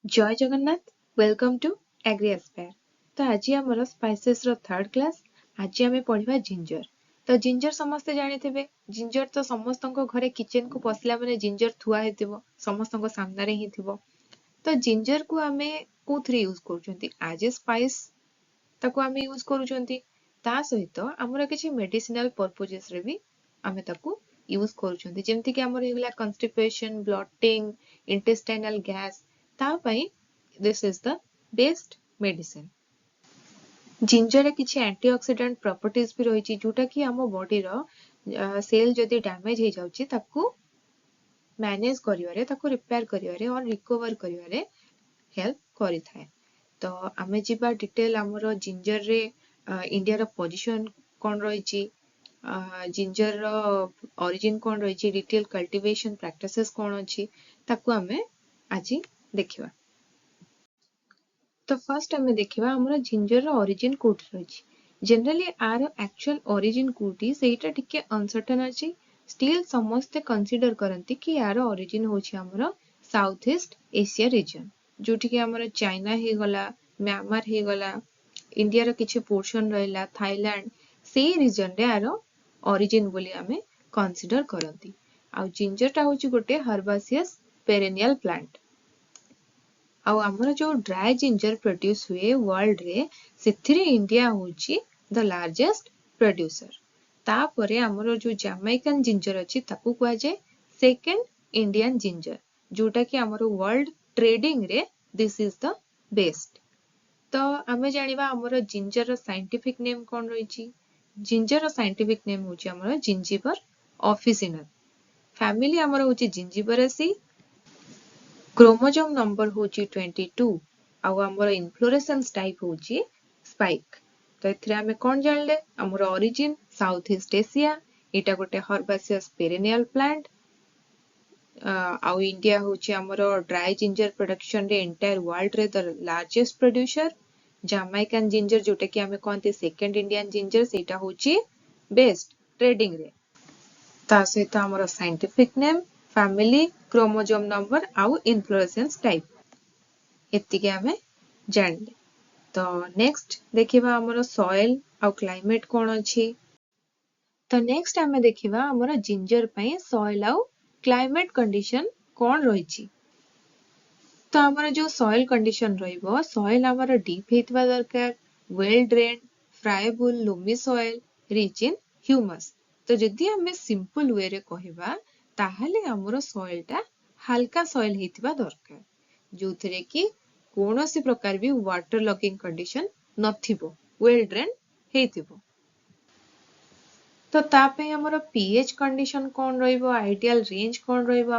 जय Jagannath welcome to Agri Aspire. तो आज आमर स्पाइसेस रो थर्ड क्लास। आज आम पढ़ा जिंजर। तो जिंजर समस्ते जानी जिंजर तो समस्त घरे किचन को पशिला माने जिंजर थुआ हेतिबो समस्त सामने ही थिबो। तो जिंजर को आम कोथरे यूज करूछंती एज ए स्पाइस ताको आम यूज करूछंती। ता सहित आमर किछि मेडिसिनल पर्पसेस रे भी आम ताको यूज करूछंती जेमति कि आमर हेगला constipation bloating intestinal gas this is the best medicine. Ginger किछि एंटीऑक्सीडेंट प्रॉपर्टीज भी रही जोटा कि आम बॉडी रो सेल जदि डैमेज हो जाउछि ताकू मैनेज करिवारे ताकू रिपेयर करिवारे और रिकवर करिवारे हेल्प करिथाय। तो आमे जिबा डिटेल आमर जिंजर रे इंडिया रो पोजीशन कोन रहिछि, जिंजर रो ओरिजिन कोन रहिछि, डिटेल कल्टीवेशन प्रैक्टिसेस कोन अछि ताकू आमे आज देखिबा। तो फर्स्ट आमे देखिबा हमर जिंजर रो ओरिजिन कोठी रहिछि। जनरली आर एक्चुअल ओरिजिन कोठी सेटा टिके अनसर्टेन अछि। स्टिल समस्त कंसीडर करंती कि यार ओरिजिन होछि हमर साउथ ईस्ट एशिया रीजन जोठी कि हमर चाइना हे गला, म्यांमार हे गला, इंडिया रो किछि पोर्शन रहला, थाईलैंड से रीजन रे आर ओरिजिन बोली आमे कंसीडर करंती। आ जिंजर टा होछि गोटे हर्बासियस पेरेनियल प्लांट। आउ हमर जो ड्राई जिंजर प्रोड्यूस हुए वर्ल्ड रे सेथिरे इंडिया होछि द लार्जेस्ट प्रोड्यूसर। तापरे हमर जो जमैकन जिंजर अछि ताकू कुआ जाय सेकंड इंडियन जिंजर जोटा कि हमर वर्ल्ड ट्रेडिंग रे दिस इज द बेस्ट। तो आमे जानिबा हमर जिंजर रो साइंटिफिक नेम कोन रहिछि। जिंजर रो साइंटिफिक नेम होछि हमर जिंजिबर ऑफिसिनल। फैमिली हमर होछि जिंजिबरेसी। क्रोमोसोम नंबर होची 22 आउ हमर इन्फ्लोरेसेंस टाइप होची स्पाइक। तो एथरे हमें कोन जानले हमर ओरिजिन साउथ ईस्ट एशिया, एटा गोटे हर्बासियस पेरेनियल प्लांट। आउ इंडिया होची हमर ड्राई जिंजर प्रोडक्शन रे एंटायर वर्ल्ड रे the largest producer. Jamaican ginger जोटा कि हमें कोनते सेकंड इंडियन जिंजर सेटा होची बेस्ट ट्रेडिंग रे। ता सहित हमर scientific name, family, chromosome number आउ इन्फ्लोरेसेंस टाइप एतिके हमें जानले। तो नेक्स्ट देखिबा हमर सॉइल आउ क्लाइमेट कोन अछि। तो नेक्स्ट हमें देखिबा हमर जिंजर पई सॉइल आउ क्लाइमेट कंडीशन कोन रहिछि। तो हमर जो सॉइल कंडीशन रहिबो सॉइल हमर डीप हेतबा दरकार, well drain, friable loamy soil, rich in humus. तो जदि हमें सिंपल वे रे कहिबा ताहले हमर सॉइल टा हल्का सॉइल हेतबा दरकार जोथरे कि कोनोसी प्रकार भी वाटर लॉगिंग कंडीशन नथिबो, वेल ड्रेन हेतिबो। तो तापे हमर पीएच कंडीशन कोन रहिबो, आइडियल रेंज कोन रहिबो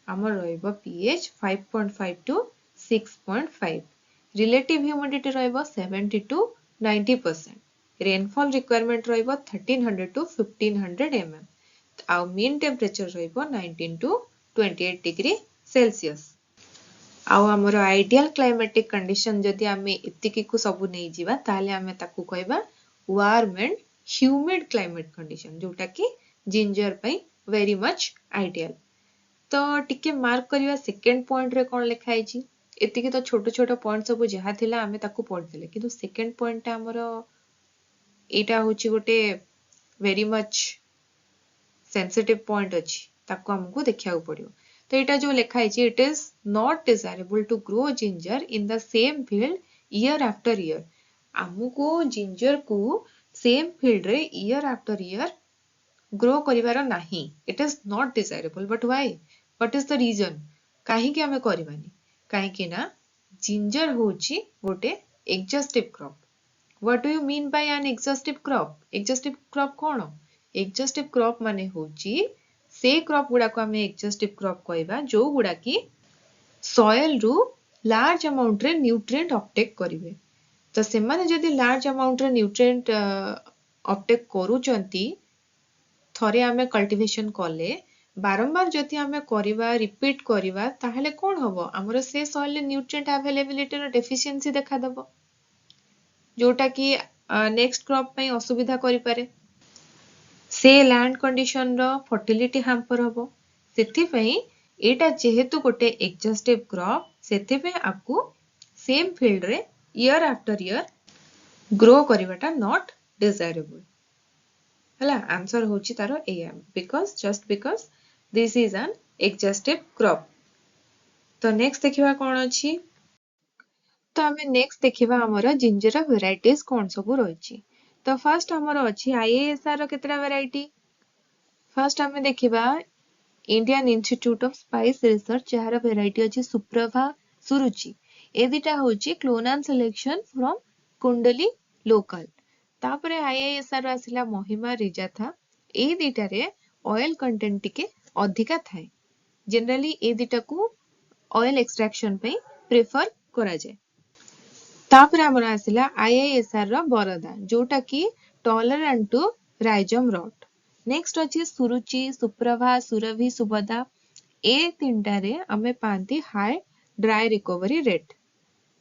हमर रहिबो पीएच 5.5 टू 6.5। रिलेटिव ह्यूमिडिटी रहिबो 70 टू 90%। रेनफॉल रिक्वायरमेंट रहिबो 1300 टू 1500 mm। आउ मीन टेम्परेचर रहिबो 19 टू 28 डिग्री सेल्सियस। आउ हमर आइडियल क्लाइमेटिक कंडीशन जदि आमे एतिकी को सब नै जिबा ताले आमे ताकू कहबा warm and humid climate condition जोटा कि जिंजर पई वेरी मच आइडियल। तो टिके मार्क करिवा सेकंड पॉइंट रे कोन लिखा आइछि। एतिकी तो छोटो छोटो पॉइंट सब जहा थिला आमे ताकू पढिदेले किंतु सेकंड पॉइंट ता हमर एटा होछि गोटे वेरी मच सेंसिटिव पॉइंट अछि ताकू हमकु देखिया पड़ियो। तो एटा जो लिखा है it is not desirable to grow ginger in the same field year after year. हमकु जिंजर को सेम फील्ड रे ईयर आफ्टर ईयर ग्रो करिवार नाही। It is not desirable but why, what is the reason काहे कि हमें करिवानी काहे कि ना जिंजर होची गोटे exhaustive crop. What do you mean by an exhaustive crop? Exhaustive crop कोन? एक्सॉस्टिव क्रॉप माने होची से क्रॉप गुडा को हमें एक्सॉस्टिव क्रॉप कहबा जो गुडा की सॉइल रु लार्ज अमाउंट रे न्यूट्रिएंट अपटेक करिवे। तो से माने जदि लार्ज अमाउंट रे न्यूट्रिएंट अपटेक करूचंती थरे हमें कल्टीवेशन कले बारंबार जदि हमें करिवा रिपीट करिवा ताहले कोन हबो हमर से सॉइल रे न्यूट्रिएंट अवेलेबिलिटी रो डेफिशिएंसी देखा दबो जोटा कि नेक्स्ट क्रॉप पई असुविधा करि पारे। से लैंड कंडीशन रो फर्टिलिटी हैम्पर हबो। सेथि पई एटा जेहेतु गोटे एक्जॉस्टिव क्रॉप सेथिबे आपको सेम फील्ड रे ईयर आफ्टर ईयर ग्रो करवाटा नॉट डिजायरेबल हला आंसर होची तारो एया because this is an exhaustive crop तो नेक्स्ट देखिबा कोन अछि तो आमे नेक्स्ट देखिबा हमर जिंजर वेराइटीज कोन सब रहिछि तो फर्स्ट हमर अछि आईएएसआर रो केतरा वेराइटी फर्स्ट आमे देखिबा Indian institute of spice research जहार वेराइटी अछि सुप्रभा सुरुचि ए दिटा होछि क्लोनाल सिलेक्शन फ्रॉम कुंडली लोकल तापरे आईआईएसआर आसिला महिमा रिजा था ए दिटा रे ऑयल कंटेंट टिके अधिका थाए जनरली ए दिटा को ऑयल एक्सट्रैक्शन पे प्रेफर करा जाय तापरे हमर आसिला आईआईएसआर रो बरदा जोटा की tolerant to rhizome rot next अछि सुरुचि सुप्रभा सुरभि सुबदा ए तीनटा रे हमें पांती हाई ड्राई रिकवरी रेट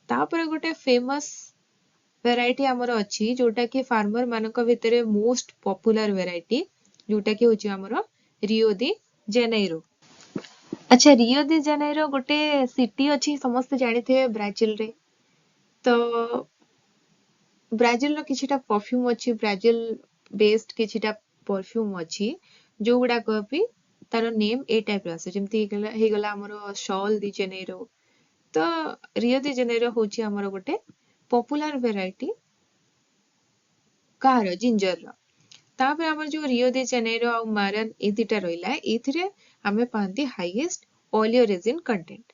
तापरे गोटे फेमस वेराइटी हमर अछि जोटा की फार्मर मानक भितरे मोस्ट पॉपुलर वेराइटी जोटा की होची हमर रियो दी जेनेरो अच्छा रियो दी जेनेरो गोटे सिटी अछि समस्त जानिथे ब्राजिल रे तो ब्राजिल रो किछिटा परफ्यूम अछि ब्राजिल बेस्ड किछिटा परफ्यूम अछि जो गुडा कॉपी तार नेम ए टाइप रो आसे जेमति हे गला हमर शॉल दी जेनेरो तो रियो दी जेनेरो होची हमर गोटे पॉपुलर वेराइटी कार जिंजर रो तापर हमर जो रियो दी जेनेरो आ मारन ए दिटा रहिला एथिरे हमें पांती हाईएस्ट ऑलियो रेजिन कंटेंट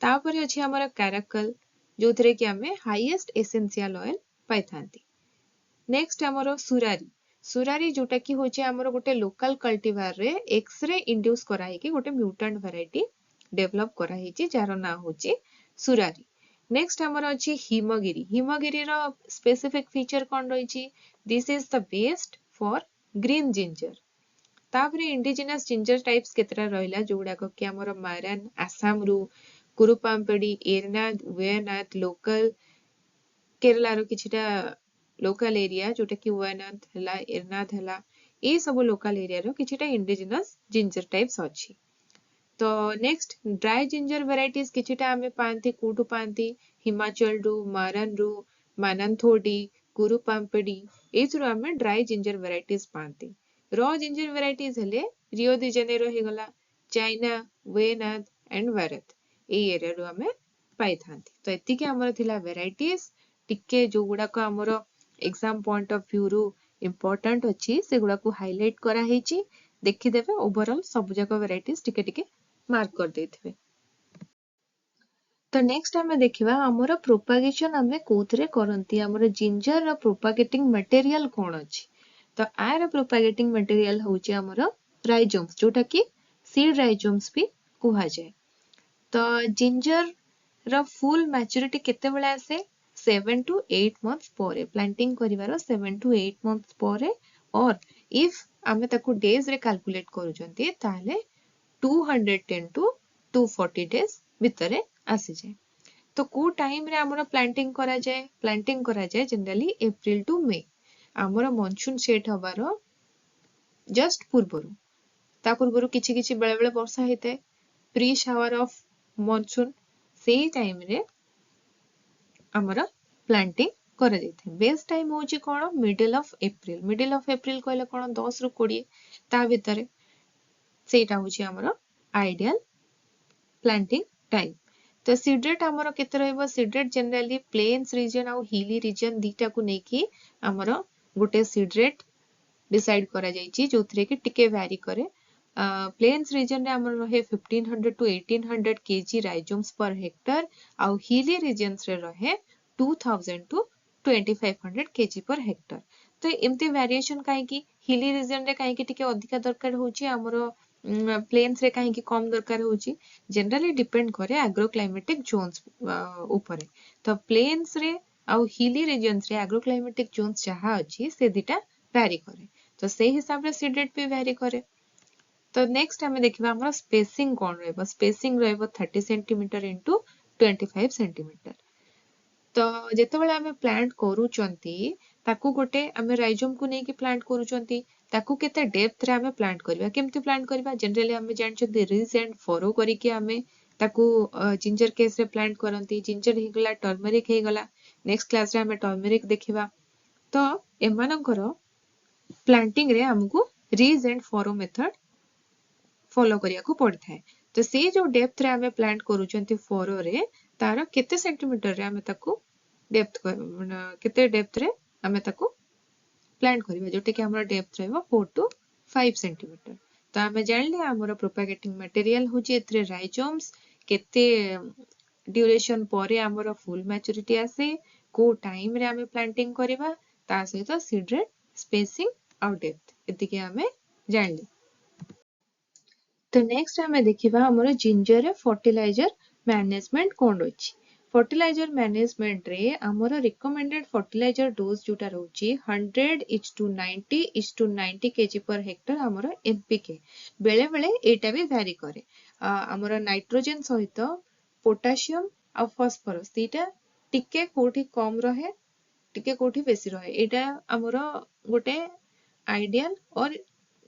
तापर अछि हमर कैराकल जोथरे कि हमें हाईएस्ट एसेंशियल ऑयल पाइथांती नेक्स्ट हमर सुरारी सुरारी जोटा की होचे हमर गोटे लोकल कल्टीवार रे एक्स-रे इंड्यूस कराई कि गोटे म्यूटेंट वेराइटी डेवलप कराई छि जार ना होची सुरारी नेक्स्ट हमर अछि हिमगिरी हिमगिरी रो स्पेसिफिक फीचर कोन रही छि this is the best for green ginger तापरे इंडिजिनस जिंजर टाइप्स केतरा रहिला जोडा को कि हमर मारन आसाम रु कुरुपाम्पेडी एरनाद वेनाद लोकल केरला रो किछिटा लोकल एरिया जोटा कि वेनाद हला एरनाद हला ए सब लोकल एरिया रो किछिटा इंडिजिनस जिंजर टाइप्स अछि तो नेक्स्ट ड्राई जिंजर वेराइटीज किछिटा हमें पांती कोटु पांती हिमाचल रु मारन रु मानंथोडी कुरुपाम्पेडी एथुरु हमें ड्राई जिंजर वेराइटीज पांती रॉ जिंजर वेराइटीज हेले रियो दी जेनेरो हे गला चाइना वेनाद एंड भारत ए एरिया रो हमें पाई थांती तो एति के हमर थिला वेराइटीज टिके जो गुडा को हमर एग्जाम पॉइंट ऑफ व्यू रु इंपोर्टेंट अछि से गुडा को हाईलाइट करा हेची देखि देबे ओवरऑल सब जको वेराइटीज टिके टिके मार्क कर देथिबे तो नेक्स्ट हमें देखिबा हमर प्रोपागेशन हमें कोथरे करंती हमर जिंजर रो प्रोपागेटिंग मटेरियल कोन अछि तो आर प्रोपागेटिंग मटेरियल होची हमर राइजोम्स जोटा कि सीड राइजोम्स भी कुहा जाय तो जिंजर रो फुल मैच्योरिटी केते बेला आसे 7 to 8 months परे प्लांटिंग करिवारो 7 to 8 months परे और इफ हमें ताको डेज रे कैलकुलेट करूचंती ताले 210 to 240 डेज भितरे आसी जाय तो को टाइम रे हमर प्लांटिंग करा जाय जनरली अप्रैल टू मे हमर मॉनसून सेट हबारो जस्ट पूर्वरु ता पूर्वरु किछि किछि बेले बेले वर्षा हेते प्री शावर ऑफ मॉनसून सेही टाइम रे हमर प्लांटिंग करा जायथे बेस्ट टाइम होची कोन मिडिल ऑफ अप्रैल कहले कोन 10 रु 20 ता भितरे सेटा होची हमर आइडियल प्लांटिंग टाइम तो सीड्रेट हमर केते रहबो सीड्रेट जनरली प्लेन्स रीजन आ हिली रीजन दीटा को नेकी हमर गोटे सीड्रेट डिसाइड करा जायछि जोथरे कि टिके वैरी करे प्लेन्स रीजन रे हमर रहे 1500 to 1800 kg rhizomes per hectare आ हिली रीजन्स रे रहे 2000 to 2500 kg पर हेक्टर तो एमते वेरिएशन काहे कि हिली रीजन रे काहे कि टिके अधिका दरकार होची हमर प्लेन्स रे काहे कि कम दरकार होची जनरली डिपेंड करे एग्रोक्लाइमेटिक जोन्स ऊपर तो प्लेन्स रे आ हिली रीजन्स रे एग्रोक्लाइमेटिक जोन्स जहा अछि से दिटा वैरी करे तो से हिसाब रे सीडेट भी वैरी करे तो नेक्स्ट हमें देखिबा हमर स्पेसिंग कोन रहबो स्पेसिंग रहबो 30 सेंटीमीटर इनटू 25 सेंटीमीटर तो जेते बेले हमें प्लांट करूचंती ताकू गोटे हमें राइजोम को नेकी प्लांट करूचंती ताकू केते डेप्थ रे आमे प्लांट करबा केमती प्लांट करबा जनरली आमे जानछथि रिज एंड फरो करिके आमे ताकू जिंजर केस रे प्लांट करंती जिंजर हिगला टर्मरिक हेगला नेक्स्ट क्लास रे आमे टर्मरिक देखिबा तो एमानकर प्लांटिंग रे हमकू ridge and furrow method follow करिया को पड़थाय तो से जो डेप्थ रे आमे प्लांट करूचंती फरो रे तार केते सेंटीमीटर रे आमे ताकू डेप्थ केते डेप्थ रे आमे ताकू प्लांट करिबा जोटे कि हमर डेप्थ रहबो 4 to 5 सेंटीमीटर तो आमे जानले हमर प्रोपेगेटिंग मटेरियल होची एथरे राइजोम्स केते ड्यूरेशन परे हमर फुल मैच्योरिटी आसे को टाइम रे आमे प्लांटिंग करिबा ता सहित सीड रेट स्पेसिंग आउ डेप्थ एतिके आमे जानले तो नेक्स्ट आमे देखिबा हमर जिंजर रे फर्टिलाइजर मैनेजमेंट कोन अछि फर्टिलाइजर मैनेजमेंट रे हमर रिकमेंडेड फर्टिलाइजर डोज जोटा रहउची 100:90:90 kg पर हेक्टर हमर एनपीके बेले बेले एटा भी वैरी करे हमर नाइट्रोजन सहित पोटासियम आ फास्फोरस तीटा टिके कोठी कम रहे टिके कोठी बेसी रहे एटा हमर गोटे आइडियल और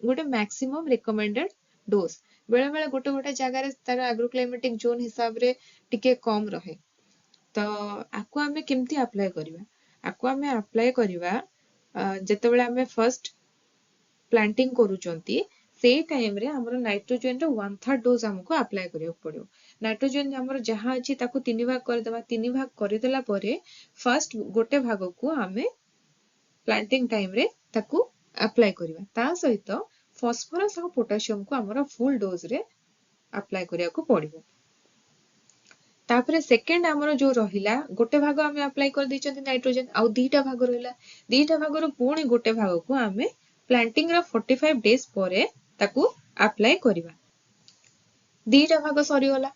गोटे मैक्सिमम रिकमेंडेड डोज बेले बेले गोटे गोटे जगह रे तार एग्रोक्लाइमेटिक जोन हिसाब रे टिके कम रहे तो आको आमे केमती अप्लाई करबा आको आमे अप्लाई करबा जेतेबेले आमे फर्स्ट प्लांटिंग करूचंती से टाइम रे हमर नाइट्रोजन रो 1/3 डोज हमको अप्लाई करियो पड़ो नाइट्रोजन हमर जहां अछि ताको तीन भाग कर देबा तीन भाग कर देला परे फर्स्ट गोटे भाग को आमे प्लांटिंग टाइम रे ताको अप्लाई करबा ता सहित फास्फोरस और पोटासियम को हमर फुल डोज रे अप्लाई करिया को पड़िबो तापरे सेकंड हमर जो रहिला गोटे भाग आमे अप्लाई कर दैचंती नाइट्रोजन आ दीटा भाग रहिला दीटा भाग रो पुणी गोटे भाग को आमे प्लांटिंग रो 45 डेज परे ताकू अप्लाई करबा दीटा भाग सरी होला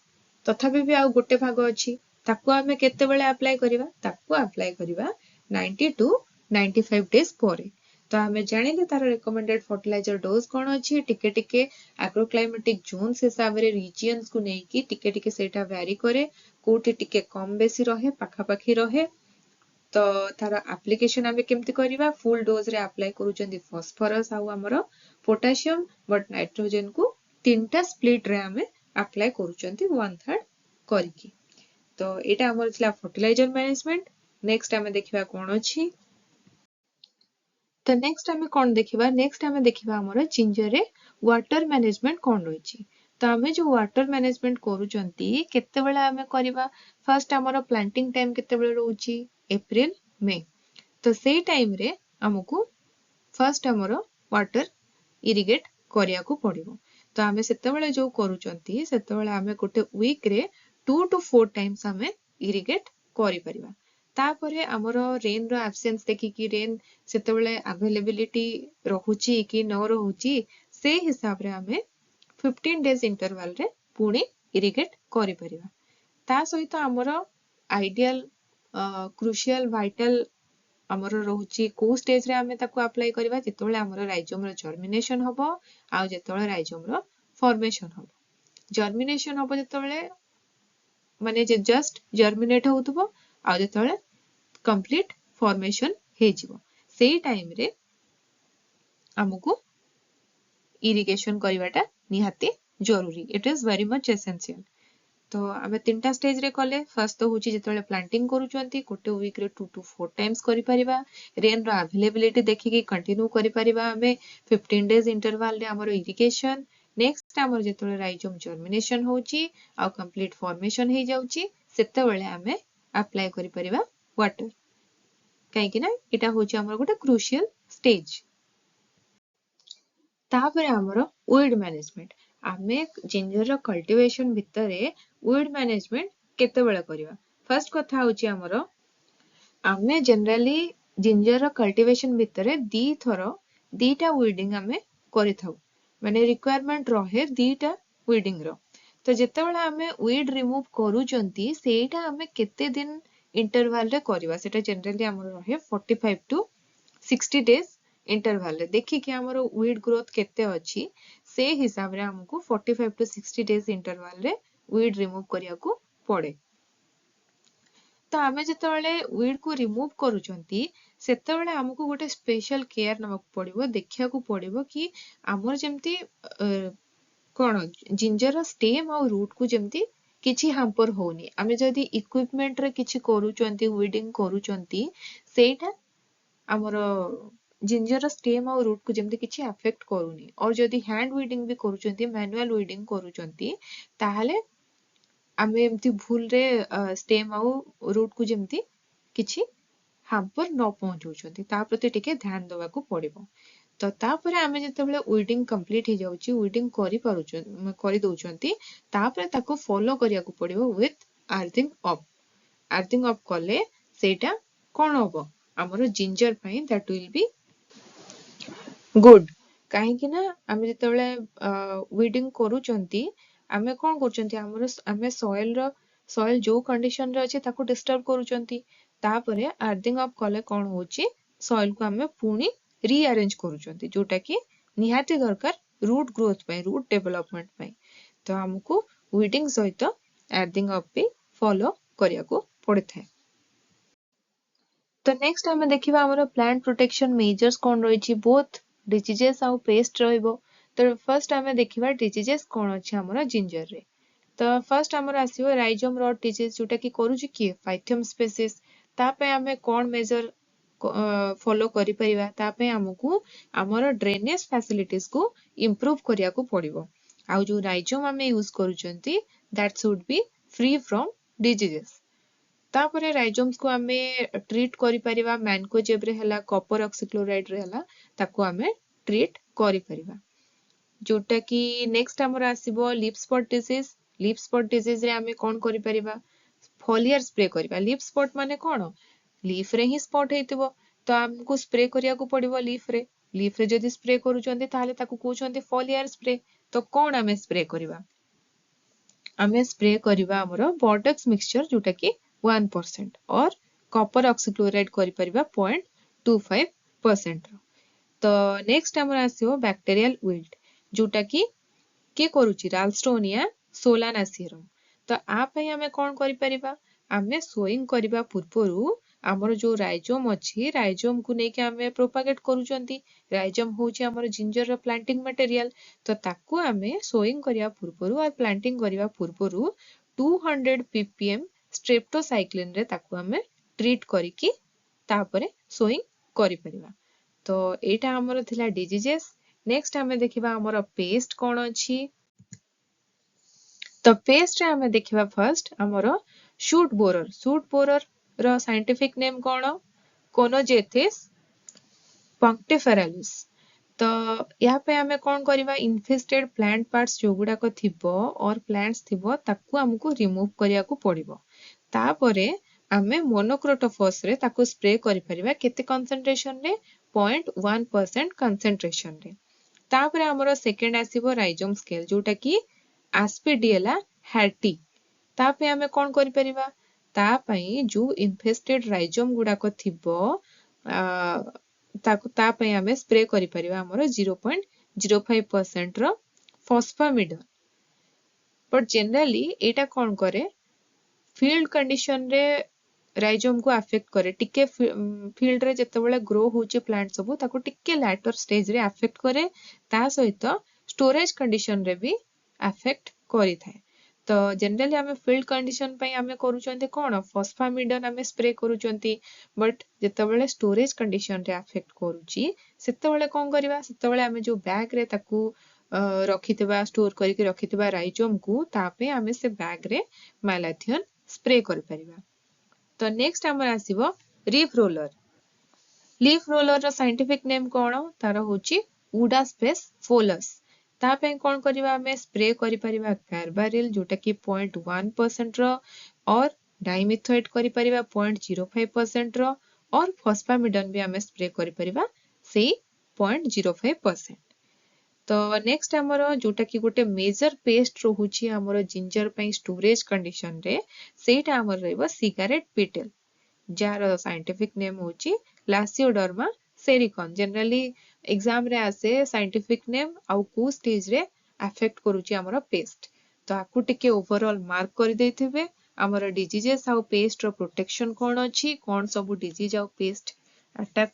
तथापि भी आ गोटे भाग अछि ताकू आमे केते बेले अप्लाई करबा ताकू अप्लाई करबा 90 to 95 डेज परे तो आमे जानिले तार रिकमेंडेड फर्टिलाइजर डोज कोन अछि टिके टिके एग्रोक्लाइमेटिक जोन्स हिसाब रे रीजियंस को नै कि टिके टिके सेटा वैरी करे कोठी टिके कम बेसी रहे पाखा पाखी रहे तो तार एप्लीकेशन आमे केमती करबा फुल डोज रे अप्लाई करूचंदी फास्फोरस आ हमर पोटासियम बट नाइट्रोजन को तीनटा स्प्लिट रे आमे अप्लाई करूचंती 1/3 करिकी तो एटा हमर छला फर्टिलाइजर मैनेजमेंट नेक्स्ट आमे देखिबा कोन अछि तो नेक्स्ट आमे कोन देखिबा नेक्स्ट आमे देखिबा हमर जिंजर रे वाटर मैनेजमेंट कोन रहिची तो आमे जो वाटर मैनेजमेंट करूचंती केते बेला आमे करबा फर्स्ट हमर प्लांटिंग टाइम केते बेला रहउची अप्रैल मई तो से टाइम रे हमकू फर्स्ट हमर वाटर इरिगेट करिया को पड़िबो तो आमे सेते बेला जो करूचंती सेते बेला आमे गोटे वीक रे 2 to 4 टाइम्स आमे इरिगेट करि परिबा तापरे हमर रेन रो एब्सेंस देखि कि रेन सेते बेले अवेलेबिलिटी रहउची कि न रहउची से हिसाब रे आमे 15 डेज इंटरवल रे पुणी इरिगेट करि परिबा ता सहित हमर आइडियल क्रुशियल वाइटल हमर रहउची को स्टेज रे आमे ताको अप्लाई करबा जेतोले हमर राइजोम रो जर्मिनेशन हबो आ जेतोले राइजोम रो फॉर्मेशन हबो जर्मिनेशन हबो जेतोले माने जे जस्ट जर्मिनेट होतबो आ जेतोले कंप्लीट फॉर्मेशन हे जिवो सेही टाइम रे हमकू इरिगेशन करबाटा निहाती जरूरी it is very much essential तो आमे तीनटा स्टेज रे कले फर्स्ट तो होची जेतोले प्लांटिंग करूचंती गोटे वीक रे 2 to 4 टाइम्स करि परिबा रेन रो अवेलेबिलिटी देखि कि कंटिन्यू करि परिबा आमे 15 डेज इंटरवल रे हमर इरिगेशन नेक्स्ट हमर जेतोले राइजोम जर्मिनेशन होची आ कंप्लीट फॉर्मेशन हे जाउची सेते बेले आमे अप्लाई करि परिबा वाटर काहे कि ना एटा होची हमर गोटे क्रुशियल स्टेज तापरे हमर वीड मैनेजमेंट आमे जिंजर रो कल्टीवेशन भितरे वीड मैनेजमेंट केते बेले करबा फर्स्ट कथा होची हमर आमे जनरली जिंजर रो कल्टीवेशन भितरे दी थरो दीटा वीडिंग आमे करि थाउ माने रिक्वायरमेंट रहे दीटा वीडिंग रो तो जेते बेले आमे वीड रिमूव करूचंती सेटा आमे केते दिन इंटरवल रे करबा सेटा जनरली हमर रहे 45 to 60 डेज इंटरवल रे देखि कि हमर वीड ग्रोथ केते अछि से हिसाब रे हमको 45 to 60 डेज इंटरवल रे वीड रिमूव करिया को पड़े तो आमे जेतेबेले वीड को रिमूव करूचंती सेतेबेले हमको गोटे स्पेशल केयर नमक पड़िबो देखिया को पड़िबो कि हमर जेमती कोन जिंजर स्टेम और रूट को जेमती किछि हाम्पर होनी आमे जदी इक्विपमेंट रे किछि करूचंती वीडिंग करूचंती सेटा हमर जिंजर स्टेम और रूट को जेमती किछि अफेक्ट करूनी और जदी हैंड वीडिंग भी करूचंती मैनुअल वीडिंग करूचंती ताहले आमे एमती भूल रे स्टेम और रूट को जेमती किछि हाम्पर न पहुंचौचंती ता प्रति टिके ध्यान देवा को पड़िबो तो तापरे आमे जेतेबेले वीडिंग कंप्लीट हे जाउची वीडिंग करि दउचंती तापरे ताको फॉलो करिया को पड़िबो विथ अर्थिंग अप कले सेटा कोन होबो हमरो जिंजर पई दैट विल बी गुड काहे कि ना आमे जेतेबेले वीडिंग करूचंती आमे कोन करूचंती हमरो आमे सॉइल जो कंडीशन रे अछि ताको डिस्टर्ब करूचंती तापरे अर्थिंग अप कले कोन होची सॉइल को आमे पुनी रीअरेंज करूचंती जोटा कि निहाती दरकार रूट ग्रोथ पई रूट डेवलपमेंट पई तो हमको वीडिंग सहित अर्थिंग अप भी फॉलो करिया को पड़थाय तो नेक्स्ट हमें देखिबा हमरो प्लांट प्रोटेक्शन मेजर्स कोन रहिछि बोथ डिजीजेस आउ पेस्ट रहइबो तो फर्स्ट हमें देखिबा डिजीजेस कोन अछि हमरो जिंजर रे तो फर्स्ट हमर आसीबो राइजोम रॉट डिजीज जोटा कि करूछि कि फाइथियम स्पेसिस ता पे हमें कोन मेजर फॉलो करि परिबा ता पे हमकु हमर ड्रेनेज फैसिलिटीज को इंप्रूव करिया को पड़िबो आउ जो राइजोम हमें यूज करूचंती that should be free from diseases तापरे राइजोम्स को हमें ट्रीट करि परिबा मैनकोजेब रे हला कॉपर ऑक्सीक्लोराइड रे हला ताको हमें ट्रीट करि परिबा जोटा कि नेक्स्ट हमर आसीबो लीफ स्पॉट डिजीज रे हमें कोन करि परिबा फॉलियर स्प्रे करिबा लीफ स्पॉट माने कोन लीफ रे ही स्पॉट हेतिबो तो हमको स्प्रे करिया को पड़िबो लीफ रे जदी स्प्रे करूचंती ताले ताको कहउचंती फॉलियर स्प्रे तो कोन हमें स्प्रे करिबा हमें स्प्रे करिबा हमरो बोर्डेक्स मिक्सचर जोटा कि 1% और कॉपर ऑक्सीक्लोराइड करि परिबा 0.25% तो नेक्स्ट हमर आसीबो बैक्टीरियल विल्ट जोटा कि के करूची राल्स्टोनिया सोलानासियरम तो आ पई हमें कोन करि परिबा हमें सोइंग करिबा पूर्वरु हमर जो राइजोम अछि राइजोम को नै के हमें प्रोपागेट करूचंती राइजोम होची हमर जिंजर रो प्लांटिंग मटेरियल तो ताकू हमें सोइंग करिया पूर्वरु और प्लांटिंग करिया पूर्वरु 200 ppm स्ट्रेप्टोसाइक्लिन रे ताकू हमें ट्रीट करिकी तापरे सोइंग करि परिबा तो एटा हमर थिला डिजीजेस नेक्स्ट हमें देखिबा हमर पेस्ट कोन अछि तो पेस्ट रे हमें देखिबा फर्स्ट हमर शूट बोरर रो साइंटिफिक नेम कोन कोनोजेथिस पंक्टिफेरालिस तो यहाँ पे हमें कौन करिबा इन्फेस्टेड प्लांट पार्ट्स जो गुडा को थिबो और प्लांट्स थिबो ताकू हमको रिमूव करिया को पड़िबो तापरे हमें मोनोक्रोटोफॉस रे ताकू स्प्रे करि परिबा केते कंसंट्रेशन रे 0.1% कंसंट्रेशन रे तापरे हमरो सेकंड आसीबो राइजोम स्केल जोटा कि एस्पेडियला हैटी तापे हमें कौन करि परिबा ता पई जो इन्फेस्टेड राइजोम गुडा को थिबो ता पई हमें स्प्रे करि परिबा हमरो 0.05% रो फॉस्फामिडन बट जनरली एटा कौन करे फील्ड कंडीशन रे राइजोम को अफेक्ट करे टिके फील्ड रे जतेबेले ग्रो होचे प्लांट सब ताको टिके लैटर स्टेज रे अफेक्ट करे ता सहित स्टोरेज कंडीशन रे भी अफेक्ट करि थाए तो जनरली हमें फील्ड कंडीशन पई हमें करूचंती कोन फॉस्फामिडन हमें स्प्रे करूचंती बट जतेबेले स्टोरेज कंडीशन रे अफेक्ट करूची सेतेबेले कोन करबा सेतेबेले हमें जो बैग रे ताकू रखितबा स्टोर करके रखितबा राइजोम को तापे हमें से बैग रे मैलाथियन स्प्रे कर परिबा तो नेक्स्ट हमर आसीबो लीफ रोलर रो साइंटिफिक नेम कोन तार होची उडास्पेस फोलस ता पे कोन करबा हमें स्प्रे करि परिबा कार्बारिल जोटा कि 0.1% रो और डाइमिथोएट करि परिबा 0.05% रो और फॉस्फामिडन भी हमें स्प्रे करि परिबा से 0.05% तो नेक्स्ट हमरो जोटा कि गोटे मेजर पेस्ट रहुची हमरो जिंजर पई स्टोरेज कंडीशन रे सेटा हमर रहबो सिगारेट बीटल जार साइंटिफिक नेम होची लासियोडर्मा सेरिकॉन जनरली एग्जाम रे आसे साइंटिफिक नेम आउ को स्टेज रे अफेक्ट करूची हमरो पेस्ट तो आकु टिके ओवरऑल मार्क करि दैथिबे आमर डिजीजेस आउ पेस्ट रो प्रोटेक्शन कौन अच्छी कौन सब डिजीज आउ पेस्ट अटैक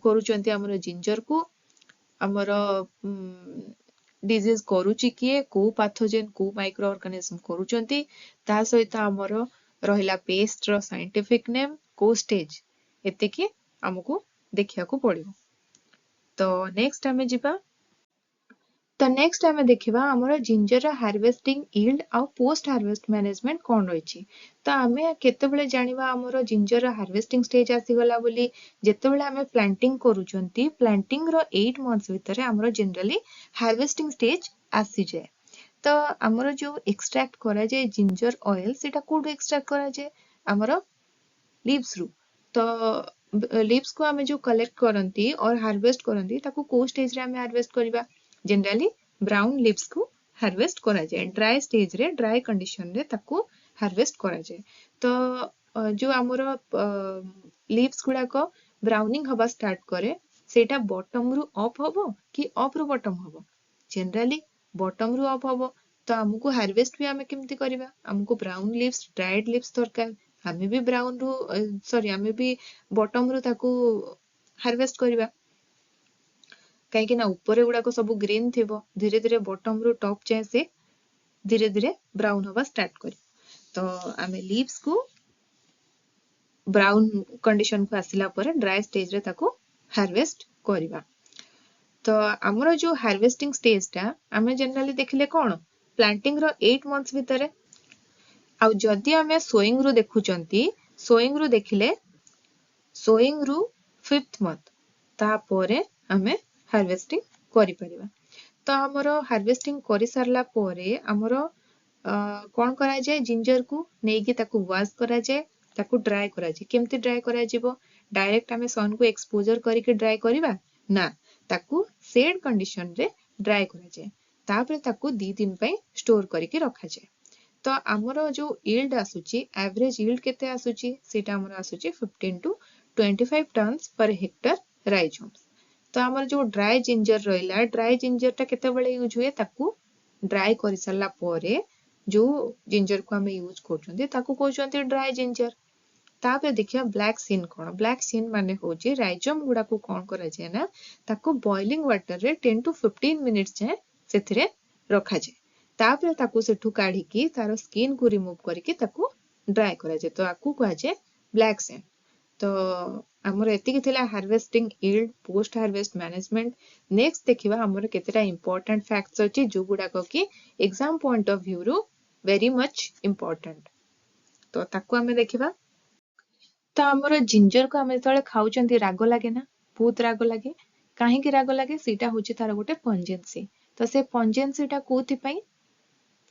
करूचंती आमर जिंजर को आमर डिजीज करूची किए को पैथोजेन को माइक्रो ऑर्गेनिज्म करूचंती ता सहित आमर रहिला पेस्ट रो साइंटिफिक नेम को स्टेज एतिकी हमकु देखिया को पड़िबो। तो नेक्स्ट आमे जिबा तो नेक्स्ट आमे देखिबा हमर जिंजर हार्वेस्टिंग यील्ड आ पोस्ट हार्वेस्ट मैनेजमेंट कोन रहिछि। तो आमे केतेबेले जानिबा हमर जिंजर हार्वेस्टिंग स्टेज आसी गला बोली जेतेबेले आमे प्लांटिंग करूचंती प्लांटिंग रो 8 मंथ्स भितरे हमर जनरली हार्वेस्टिंग स्टेज आसी जाय। तो हमर जो एक्सट्रैक्ट करा जाय जिंजर ऑयल सेटा कोड एक्सट्रैक्ट करा जाय हमर लीव्स रु। तो लीव्स को आमे जो कलेक्ट करंती और हार्वेस्ट करंती ताको को स्टेज रे आमे हार्वेस्ट करबा जनरली ब्राउन लीव्स को हार्वेस्ट करा जाए ड्राई स्टेज रे ड्राई कंडीशन रे ताको हार्वेस्ट करा जाए। तो जो हमर लीव्स गुडा को ब्राउनिंग हवा स्टार्ट करे सेटा बॉटम रु अप हबो कि अप रु बॉटम हबो जनरली बॉटम रु अप हबो। तो हमको हार्वेस्ट भी आमे केमती करबा हमको ब्राउन लीव्स ड्राइड लीव्स दरकार हमें भी ब्राउन रु सॉरी हमें भी बॉटम रु ताको हार्वेस्ट करबा कहीं ना ऊपर गुड़ाक सब ग्रीन थी धीरे धीरे बॉटम रु टॉप जाए से धीरे धीरे ब्राउन हवा स्टार्ट कर। तो आमे लीव्स को ब्राउन कंडीशन को आसिला पर ड्राई स्टेज रे ताको हार्वेस्ट करबा। तो हमरो जो हार्वेस्टिंग स्टेज टा आमे जनरली देखिले कोन प्लांटिंग रो 8 मंथ्स भितरे आ जदी आमे सोइंग रु देखुचंती सोइंग रु देखिले सोइंग रु 5th मंथ तापरे आमे हार्वेस्टिंग करि परिबा। तो हमरो हार्वेस्टिंग करि सारला परे हमरो कोन करा जाय जिंजर को नेकी ताको वॉश करा जाय ताको ड्राई करा जाय केमती ड्राई करा जिवो डायरेक्ट आमे सन को एक्सपोजर करिके ड्राई करिबा ना ताको शेड कंडीशन रे ड्राई करा जाय तापरे ताको 2 दिन पई स्टोर करिके रखा जाय। तो हमरो जो यील्ड आसुची एवरेज यील्ड केते आसुची सेटा हमरो आसुची 15 to 25 tons per hectare rhizomes. तो हमर जो ड्राई जिंजर रहिला ड्राई जिंजर टा केते बेले यूज हुए ताकू ड्राई करि सरला परे जो जिंजर को हमें यूज करछन्ते ताकू कहउछन्ते ड्राई जिंजर। तापरे देखिया ब्लैक सीन कोन ब्लैक सीन माने होची राइजोम गुडा को कोन करा जाय ना ताकू बॉइलिंग वाटर रे 10 टू 15 मिनिट्स जाय सेथिरे रखा जाय तापरे ताकू सेठू काढी की तारो स्किन को रिमूव करके ताकू ड्राई करा जाय। तो आकू कहा जाय ब्लैक सीन। तो हमर एतिकी थिला harvesting yield post harvest management. Next देखिबा हमर केतेटा इंपोर्टेंट फैक्ट्स अछि जो गुडा को कि एग्जाम पॉइंट ऑफ व्यू रो वेरी मच इंपोर्टेंट। तो ताकू हमें देखिबा तो हमर जिंजर को हमें तळे खाउचंती राग लागे ना बहुत राग लागे काहे कि राग लागे सीटा होची तार गोटे पंजेंसी। तो से पंजेंसी टा कोथि पई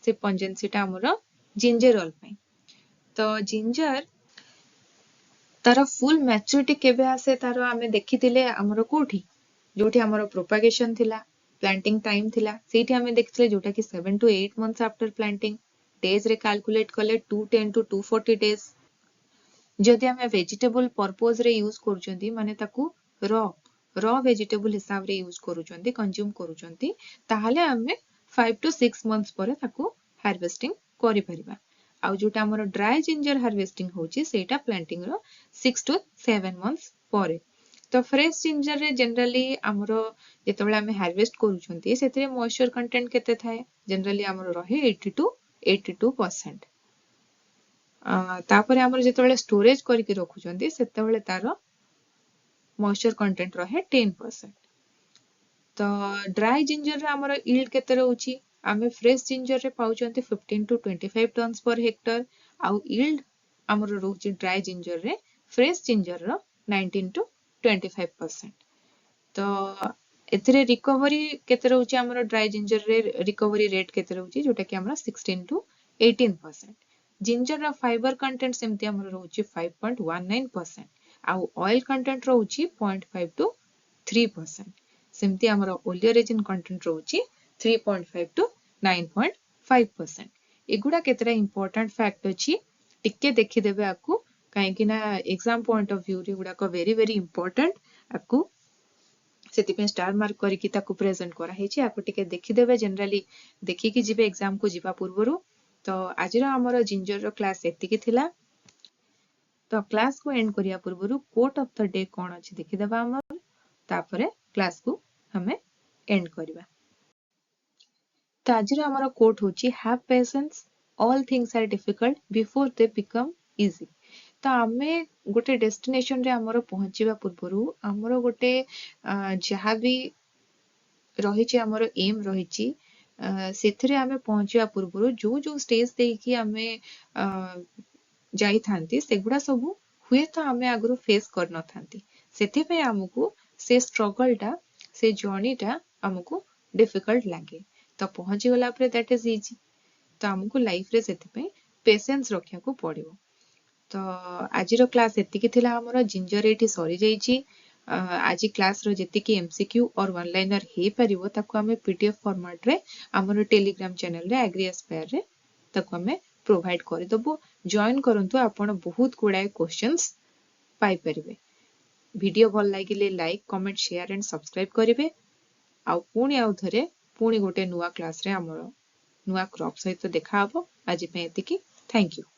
से पंजेंसी टा हमर जिंजर ऑयल पई। तो जिंजर तार फुल मैच्योरिटी केबे आसे तार आमे देखिथिले हमर कोठी जोठी हमर प्रोपागेशन थिला प्लांटिंग टाइम थिला सेठी आमे देखिथिले जोटा कि 7 to 8 months after planting days रे कैलकुलेट कले 210 टू 240 डेज। जदि आमे वेजिटेबल पर्पस रे यूज करूचंती माने ताकू रॉ वेजिटेबल हिसाब रे यूज करूचंती कंज्यूम करूचंती ताहाले आमे 5 टू 6 मंथ्स पर ताकू हार्वेस्टिंग करि परिबा। आ जोटा हमर ड्राई जिंजर हार्वेस्टिंग होची सेटा प्लांटिंग रो 6 टू 7 मंथ्स परे। तो फ्रेश जिंजर रे जनरली हमरो जेतबेला हमें हार्वेस्ट करूचंती सेतरे मॉइस्चर कंटेंट केते थाए जनरली हमरो रहे 80 टू 82%। तापरे हमर जेतबेला स्टोरेज करके रखुचंती सेतबेले तारो मॉइस्चर कंटेंट रहे 10%। तो ड्राई जिंजर रे हमर यील्ड केते रहउची आमे फ्रेश जिंजर रे पाउचंती 15 टू 25 टन्स पर हेक्टर आउ यील्ड हमर रहउची ड्राई जिंजर रे फ्रेश जिंजर रो 19 टू 25%। तो एथिरे रिकवरी केते रहउची हमर ड्राई जिंजर रे रिकवरी रेट केते रहउची जोटा कि हमर 16 टू 18%। जिंजर रो फाइबर कंटेंट सेमती हमर रहउची 5.19% आउ ऑयल कंटेंट रहउची 0.5 टू 3%। सेमती हमर ओलियोरेजिन कंटेंट रहउची 3.5 टू 9.5%। एगुडा केतरा इंपोर्टेंट फैक्ट अछि टिके देखि देबे आकू काहे कि ना एग्जाम पॉइंट ऑफ व्यू रे गुडा को वेरी वेरी इंपोर्टेंट आकू सेति पे स्टार मार्क करी कि ताकू प्रेजेंट करा हेछि आकू टिके देखि देबे जनरली देखि कि जिबे एग्जाम को जिबा पूर्वरु तो आज आमर जिंजर क्लास एतिकी थिला। तो क्लास को एंड करिया पूर्व कोट ऑफ द डे कौन अच्छी देखीदबा आमर तापरे क्लास को हमें एंड करिबा। तो आज आमर कोट होची have patience, all things are difficult before they become easy. तो आमे गोटे डेस्टिनेशन रे आमर पहुंचीबा पूर्व आमर गोटे जहाँ भी रही आमर एम रही ସେଥିରେ ଆମେ ପହଞ୍ଚିବା ପୂର୍ବରୁ ଯୋଉ ଯୋଉ ଷ୍ଟେଜ ଦେଇକି ଆମେ ଯାଇଥାନ୍ତି ସେଗୁଡା ସବୁ ହୁଏତ ଆମେ ଆଗରୁ ଫେସ୍ କରିନଥାନ୍ତି। ସେଥିପାଇଁ ଆମକୁ ସେ ଷ୍ଟ୍ରଗଲଟା ସେ ଜର୍ଣ୍ଣିଟା ଆମକୁ ଡିଫିକଲ୍ଟ ଲାଗେ। ତ ପହଞ୍ଚି ଗଲା ପରେ ଦ୍ୟାଟ୍ ଇଜ ଇଜି। ତ ଆମକୁ ଲାଇଫରେ ସେଥିପାଇଁ ପେସେନ୍ସ ରଖିବାକୁ ପଡିବ। ତ ଆଜିର କ୍ଲାସ ଏତିକି ଥିଲା ଆମର। ଜିଞ୍ଜର ଏଠି ସରିଯାଇଛି। ଆଜି କ୍ଲାସର ଯେତିକି MCQ और वन लाइनर ହେଇ ପାରିବ ତାକୁ ଆମେ PDF ଫର୍ମାଟରେ ଆମର ଟେଲିଗ୍ରାମ ଚ୍ୟାନେଲରେ ଆଗ୍ରି ଆସ୍ପାୟାରରେ ତାକୁ ଆମେ ପ୍ରୋଭାଇଡ କରିଦେବୁ। ଜଏନ୍ କରନ୍ତୁ, ଆପଣ ବହୁତ ଗୁଡାଏ କ୍ୱେଶ୍ଚନ୍ସ ପାଇପାରିବେ। ଭିଡିଓ ଭଲ ଲାଗିଲେ like, comment, share and subscribe କରିବେ। ଆଉ ଥରେ ପୁଣି ଗୋଟେ ନୂଆ କ୍ଲାସରେ ଆମର ନୂଆ କ୍ରପ ସହିତ ଦେଖା ହବ। ଆଜି ପାଇଁ ଏତିକି। Thank you.